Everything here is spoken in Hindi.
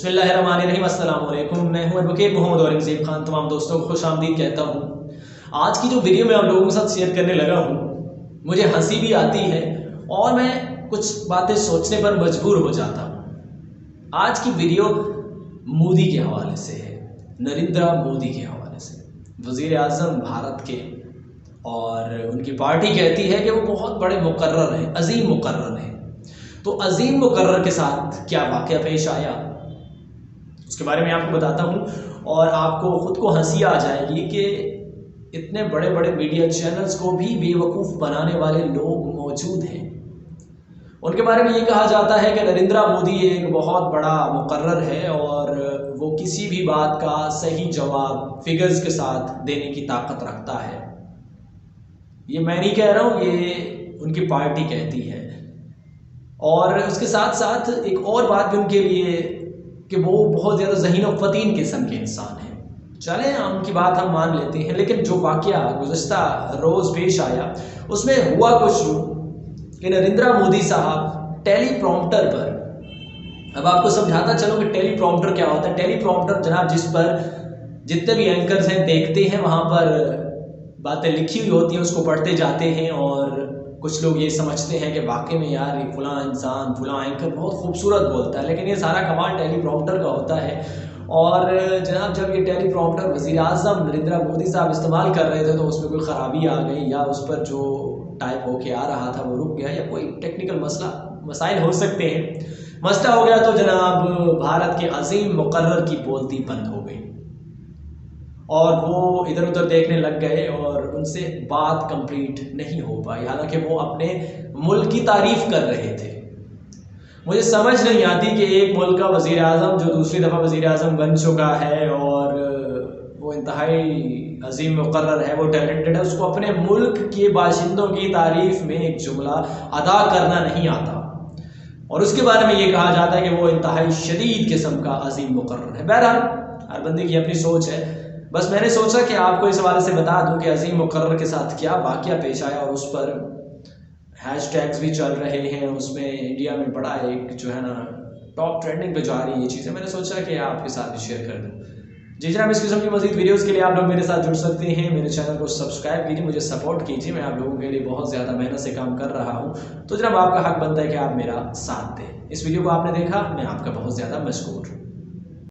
बिस्मिल्लाहिर्रहमानिर्रहीम, अस्सलाम वालेकुम। मैं हूं एडवोकेट मोहम्मद औरंगज़ेब खान। तमाम दोस्तों को खुशामदीद कहता हूं। आज की जो वीडियो मैं आप लोगों के साथ शेयर करने लगा हूं, मुझे हंसी भी आती है और मैं कुछ बातें सोचने पर मजबूर हो जाता हूं। आज की वीडियो मोदी के हवाले से है, नरेंद्र मोदी के हवाले से, वज़ीर आज़म भारत के। और उनकी पार्टी कहती है कि वो बहुत बड़े मुकर्रर हैं, अजीम मुकर्रर हैं। तो अजीम मुकर्रर के साथ क्या वाक़या पेश आया, उसके बारे में आपको बताता हूँ। और आपको ख़ुद को हंसी आ जाएगी कि इतने बड़े बड़े मीडिया चैनल्स को भी बेवकूफ़ बनाने वाले लोग मौजूद हैं। उनके बारे में ये कहा जाता है कि नरेंद्र मोदी एक बहुत बड़ा मुकर्रर है और वो किसी भी बात का सही जवाब फिगर्स के साथ देने की ताकत रखता है। ये मैं नहीं कह रहा हूँ, ये उनकी पार्टी कहती है। और उसके साथ साथ एक और बात भी उनके लिए कि वो बहुत ज़्यादा ज़हीन और फ़तीन किस्म के इंसान हैं। चलें, उनकी बात हम मान लेते हैं, लेकिन जो वाक़या गुज़श्ता रोज़ पेश आया उसमें हुआ कुछ यूँ कि नरेंद्र मोदी साहब टेलीप्रॉम्प्टर पर, अब आपको समझाता चलो कि टेलीप्रॉम्प्टर क्या होता है। टेलीप्रॉम्प्टर जनाब, जिस पर जितने भी एंकर्स हैं देखते हैं, वहाँ पर बातें लिखी हुई होती हैं, उसको पढ़ते जाते हैं और कुछ लोग ये समझते हैं कि वाकई में यार ये फ़लाँ इंसान फ़लाँ एंकर बहुत खूबसूरत बोलता है, लेकिन ये सारा कमाल टेलीप्रॉम्प्टर का होता है। और जनाब, जब ये टेलीप्रॉम्प्टर वज़ीर आज़म नरेंद्र मोदी साहब इस्तेमाल कर रहे थे तो उसमें कोई ख़राबी आ गई या उस पर जो टाइप होके आ रहा था वो रुक गया या कोई टेक्निकल मसाइल हो सकते हैं, मसला हो गया, तो जनाब भारत के अजीम मुकर्रर की बोलती बंद हो गई और वो इधर उधर देखने लग गए और उनसे बात कंप्लीट नहीं हो पाई, हालांकि वो अपने मुल्क की तारीफ कर रहे थे। मुझे समझ नहीं आती कि एक मुल्क का वज़ीर आज़म जो दूसरी दफ़ा वज़ीर आज़म बन चुका है और वो इंतहाई अजीम मुकर्रर है, वो टैलेंटेड है, उसको अपने मुल्क के बाशिंदों की तारीफ में एक जुमला अदा करना नहीं आता और उसके बारे में ये कहा जाता है कि वो इंतहाई शदीद किस्म का अजीम मुकर्रर है। बहरहाल हर बंदे की अपनी सोच है। बस मैंने सोचा कि आपको इस हवाले से बता दूं कि अजीम मुकर्रर के साथ क्या वाक़या पेश आया और उस पर हैशटैग्स भी चल रहे हैं। उसमें इंडिया में बड़ा एक जो है ना टॉप ट्रेंडिंग पे जा रही है ये चीज़ें। मैंने सोचा कि आपके साथ भी शेयर कर दूं। जी जनाब, इस किस्म की मज़ीद वीडियोज़ के लिए आप लोग मेरे साथ जुड़ सकते हैं। मेरे चैनल को सब्सक्राइब कीजिए, मुझे सपोर्ट कीजिए। मैं आप लोगों के लिए बहुत ज़्यादा मेहनत से काम कर रहा हूँ, तो जनाब आपका हक बनता है कि आप मेरा साथ दें। इस वीडियो को आपने देखा, मैं आपका बहुत ज़्यादा मशकूर।